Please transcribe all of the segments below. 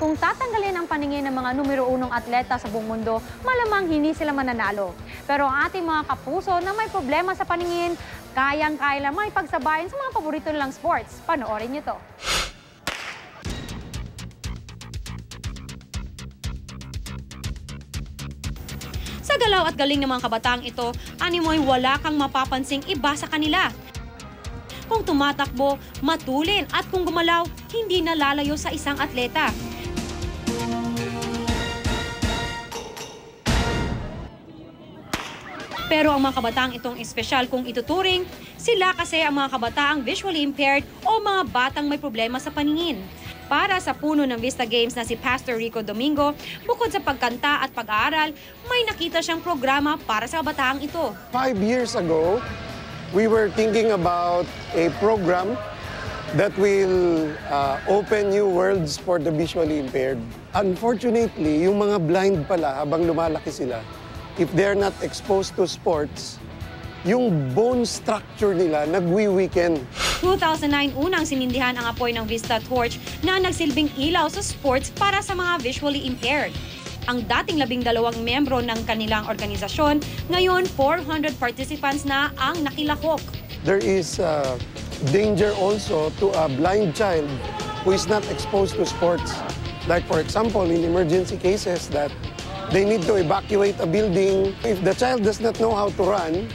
Kung tatanggalin ang paningin ng mga numero 1 atleta sa buong mundo, malamang hindi sila mananalo. Pero ang ating mga kapuso na may problema sa paningin, kayang-kaya lang maipagsabayan sa mga paborito nilang sports. Panoorin niyo to. Sa galaw at galing ng mga kabataang ito, animoy wala kang mapapansing iba sa kanila. Kung tumatakbo, matulin at kung gumalaw, hindi nalalayo sa isang atleta. Pero ang mga kabataang itong espesyal kung ituturing, sila kasi ang mga kabataang visually impaired o mga batang may problema sa paningin. Para sa puno ng Vista Games na si Pastor Rico Domingo, bukod sa pagkanta at pag-aaral, may nakita siyang programa para sa kabataang ito. 5 years ago, we were thinking about a program that will open new worlds for the visually impaired. Unfortunately, yung mga blind pala habang lumalaki sila, if they're not exposed to sports, yung bone structure nila nagwi-weaken. 2009 unang sinindihan ang apoy ng Vista Torch na nagsilbing ilaw sa sports para sa mga visually impaired. Ang dating 12 miyembro ng kanilang organisasyon, ngayon 400 participants na ang nakilahok. There is danger also to a blind child who is not exposed to sports. Like for example, in emergency cases that they need to evacuate a building. If the child does not know how to run,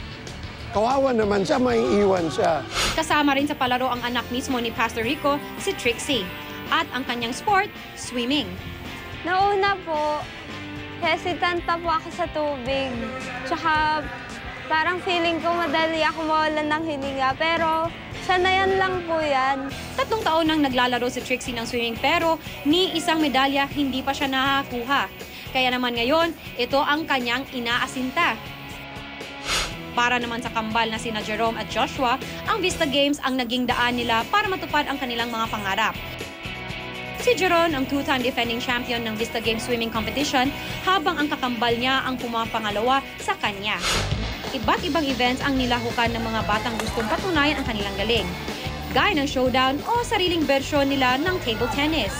kawawa naman siya, may iwan siya. Kasama rin sa palaro ang anak mismo ni Pastor Rico, si Trixie. At ang kanyang sport, swimming. Nauna po, hesitant pa po ako sa tubig. Tsaka parang feeling ko madali ako mawalan ng hininga. Pero sanayan lang po yan. 3 taon nang naglalaro si Trixie ng swimming pero ni isang medalya hindi pa siya nakakuha. Kaya naman ngayon, ito ang kanyang inaasinta. Para naman sa kambal na sina Jerome at Joshua, ang Vista Games ang naging daan nila para matupad ang kanilang mga pangarap. Si Jerome ang 2-time defending champion ng Vista Games swimming competition habang ang kakambal niya ang pumapangalawa sa kanya. Iba't ibang events ang nilahukan ng mga batang gustong patunayan ang kanilang galing. Gaya ng showdown o sariling bersyon nila ng table tennis,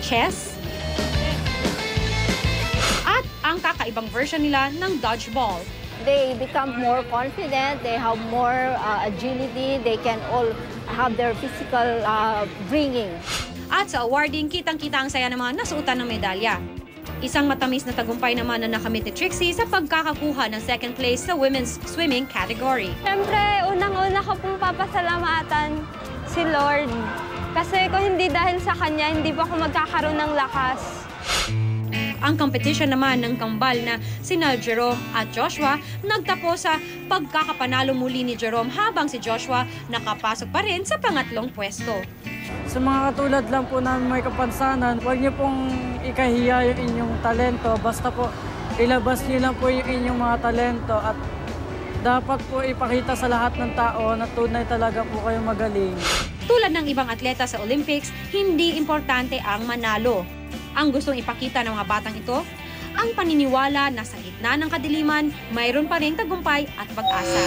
chess, at ang kakaibang version nila ng dodgeball. They become more confident, they have more agility, they can all have their physical bringing. At sa awarding, kitang-kita ang saya ng mga nasuotan ng medalya. Isang matamis na tagumpay naman na nakamit ni Trixie sa pagkakakuha ng 2nd place sa women's swimming category. Siyempre, unang-una ko pong papasalamatan si Lord. Kasi kung hindi dahil sa Kanya, hindi pa ako magkakaroon ng lakas. Ang competition naman ng kambal na sina Jerome at Joshua nagtapos sa pagkakapanalo muli ni Jerome habang si Joshua nakapasok pa rin sa pangatlong pwesto. Sa mga katulad lang po na may kapansanan, huwag niyo pong ikahiya yung inyong talento. Basta po ilabas niyo lang po yung inyong mga talento at dapat po ipakita sa lahat ng tao na tunay talaga po kayo magaling. Tulad ng ibang atleta sa Olympics, hindi importante ang manalo. Ang gustong ipakita ng mga batang ito, ang paniniwala na sa gitna ng kadiliman, mayroon pa ring tagumpay at pag-asa.